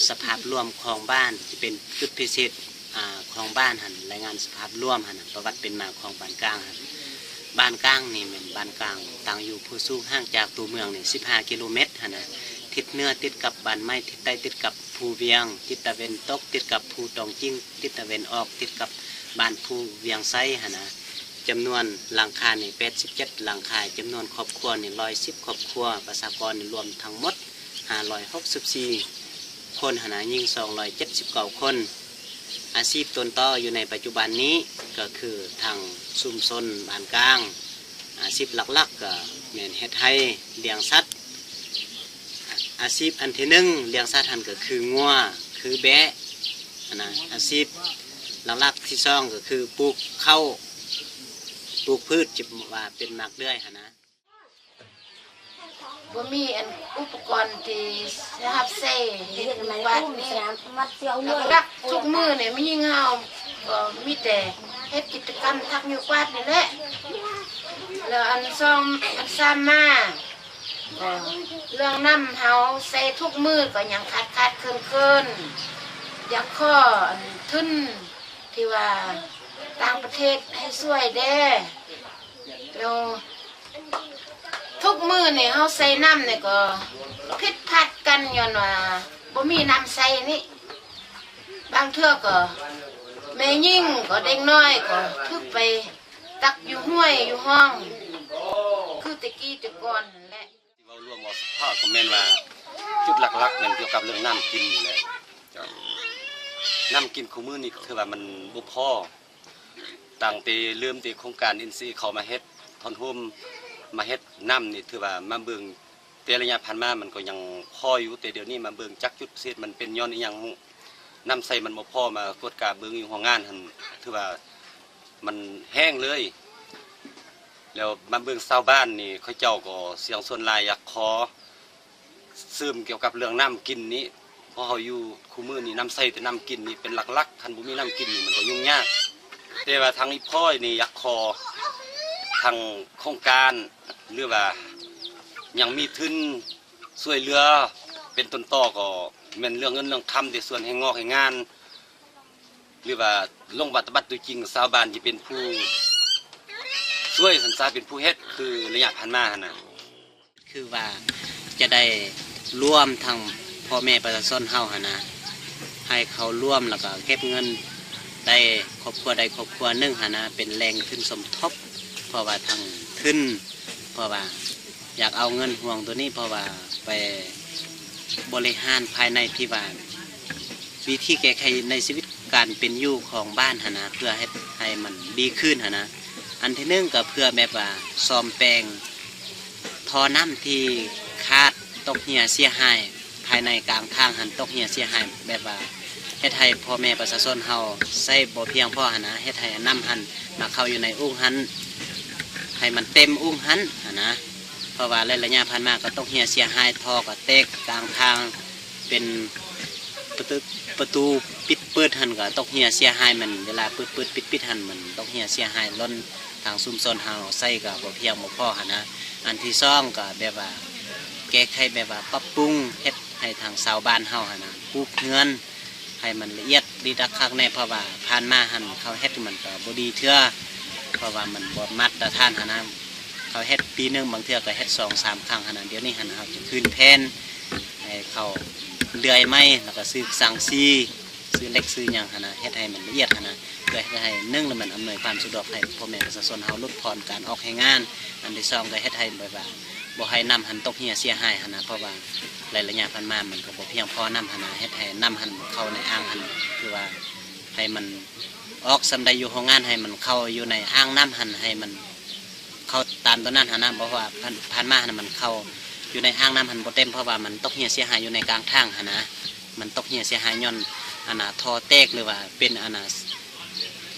สภาพร่วมของบ้านจะเป็นจุดพิเศษของบ้านหันรายงานสภาพร่วมหันประวัติเป็นมาของบ้านกลางหันบ้านกลางนี่เป็นบ้านกลางตั้งอยู่ผู้สูงห่างจากตัวเมืองนี่15 กิโลเมตรหันนะทิศเหนือติดกับบ้านไม้ทิศใต้ติดกับภูเวียงทิศตะวันตกติดกับภูตองจิ้งทิศตะวันออกติดกับบ้านภูเวียงไซหันนะจำนวนหลังคานี่87หลังคาจำนวนครอบครัวนี่110ครอบครัวประชากรนี่รวมทั้งหมด564คนหันนะยิ่ง279คนอาชีพต้นต่ออยู่ในปัจจุบันนี้ก็คือทางชุมชนบ้านกลางอาชีพหลักๆก็แม่นเฮ็ดไร่เลี้ยงสัตว์อาชีพอันที่หนึ่งเลี้ยงสัตว์หันก็คืองัวคือแบะนะอาชีพหลักๆที่สองก็คือปลูกข้าวปลูกพืชจิบว่าเป็นหมากเลื่อยหันนะบ่มีอันอุปกรณ์ที่รับใช้เฮ็ดในบ้านนี่รักทุกมื้อเนี่ยมีเงาก็มีแต่เฮ็ดกิจกรรมทักอยู่กวาดนี่แหละแล้วอันซ่อมอันซ้ำมาเรื่องน้ำเฮาใส่ทุกมื้อก็ยังขาดเคินอยากขอทุนที่ว่าต่างประเทศให้ช่วยเด้แล้วทุกมื้อนี่เฮาใส่น้ำนี่ก็ผิดพลาดกันย้อนว่าบ่มีน้ำใส่นี่บางเทื่อก็แม่ยิ่งก็เด็กน้อยก็ทึกไปตักอยู่ห้วยอยู่ห้องคือตะกี้ตะก่อนนั่นแหละที่เราร่วมว่าภาคคอมเมนต์ว่าจุดหลักๆนั่นเกี่ยวกับเรื่องน้ำกินนี่แหละน้ำกินคู่มื้อนี่คือว่ามันบ่พอตั้งแต่เริ่มที่โครงการอินทรีย์เข้ามาเฮ็ดทอนหุ่มมาเฮ็ดน้ำนี่ถือว่ามาเบิ่งแต่ระยะผ่านมามันก็ยังพออยู่แต่เดี๋ยวนี้มาเบิ่งจักจุดเศษมันเป็นย้อนอีหยังน้ำใส่มันบ่พอมากดกาเบิ่งอยู่ห้องงานหั่นถือว่ามันแห้งเลยแล้วมาเบิ่งชาวบ้านนี่เขาเจ้าก็เสียงส่วนหลายอยากขอซึมเกี่ยวกับเรื่องน้ำกินนี้เพราะเฮาอยู่คู่มื้อนี่น้ำใส่แต่น้ำกินนี่เป็นหลักๆคันบ่มีน้ำกินนี่มันก็ยุ่งยากแต่ว่าทางอีพ่อยนี่อยากขอทางโครงการหรือว่ายังมีทุนช่วยเหลือเป็นต้นต่อก็แม่นเรื่องเงินเรื่องคำในส่วนให้งอกให้งานหรือว่าลงปฏิบัติตัวจริงชาวบ้านที่เป็นผู้ช่วยสันสาเป็นผู้เฮ็ดคือระยะผ่านมานะคือว่าจะได้ร่วมทางพ่อแม่ประชาชนเฮานะให้เขาร่วมแล้วก็เก็บเงินได้ครอบครัวใดครอบครัวหนึ่งนะเป็นแรงทุนสมทบเพราะว่าทางทุนเพราะว่าอยากเอาเงินห่วงตัวนี้เพราะว่าไปบริหารภายในที่บ้านวิธีแก้ไขในชีวิตการเป็นอยู่ของบ้านนะเพื่อให้มันดีขึ้นนะอันที่หนึ่งก็เพื่อแบบว่าซ่อมแปลงท่อน้ำที่ขาดตกเหี่ยเสียหายภายในกลางทางหันตกเหี่ยเสียหายแบบว่าเฮ็ดให้พ่อแม่ประชาชนเฮาใส่บ่เพียงพอนะเฮ็ดให้น้ำหันมาเข้าอยู่ในอุ้งหันให้มันเต็มอุ้งหันนะเพราะว่าระยะผ่านมาก็ตกเหี่ยเสียหายท่อก็แตกกลางทางเป็นประตูปิดเปิดหันก็ตกเหี่ยเสียหายมันเวลาเปิดปิดหันมันตกเหี่ยเสียหายล้นทางชุมชนเฮาใส่ก็บ่เพียงบ่พอนะอันที่สองก็แบบว่าแก้ไขแบบว่าปรับปรุงเฮ็ดให้ทางชาวบ้านเฮานะปลูกเงินให้มันละเอียดดีดักคักแน่เพราะว่าผ่านมาหันเขาเฮ็ดมันก็บ่ดีเทื่อเพราะว่ามันบ่มาตรฐานนะเขาเฮ็ดปีนึงบางเทื่อก็เฮ็ด2-3 ครั้งนะเดี๋ยวนี้หันเขาจะคืนแทนให้เขาเลื่อยไม้แล้วก็ซื้อสังซีซื้อเล็กซื้อหยังนะเฮ็ดให้มันละเอียดนะเพื่อให้นึ่งแล้วมันอำนวยความสะดวกให้พ่อแม่ประชาชนเฮาลดผ่อนการออกให้งานอันที่สองก็เฮ็ดให้แบบว่าบ่ให้น้ำหันตกเหี่ยเสียหายนะเพราะว่าระยะผ่านมามันก็บ่เพียงพอน้ำหันนะเฮ็ดให้น้ำหันเข้าในอ่างหันคือว่าให้มันออกสำใดอยู่ของงานให้มันเข้าอยู่ในอ่างน้ำหันให้มันเข้าตามตัวนั้นนะเพราะว่าผ่านมามันเข้าอยู่ในอ่างน้ำหันบ่เต็มเพราะว่ามันตกเหี่ยเสียหายอยู่ในกลางทางนะมันตกเหี่ยเสียหายย้อนท่อแตกหรือว่าเป็น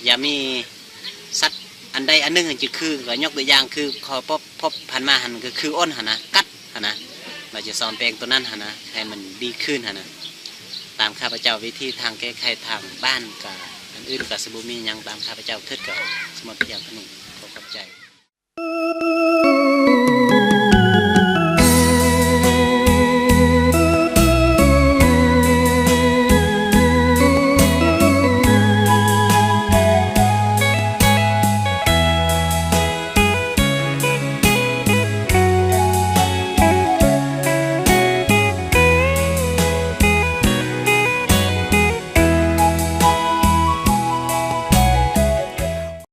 อย่ามีสัตว์อันใดอันหนึ่งจะคือก็ยกตัวอย่างคือขอพบผ่านมาหันก็คืออ้นนะกัดนะเราจะซ่อมแปลงตัวนั้นนะให้มันดีขึ้นนะตามข้าพเจ้าวิธีทางแก้ไขทางบ้านกับอันอื่นกับสบู่มีอย่างตามข้าพเจ้าคิดกับสมุดเพียงขนมขอขอบใจ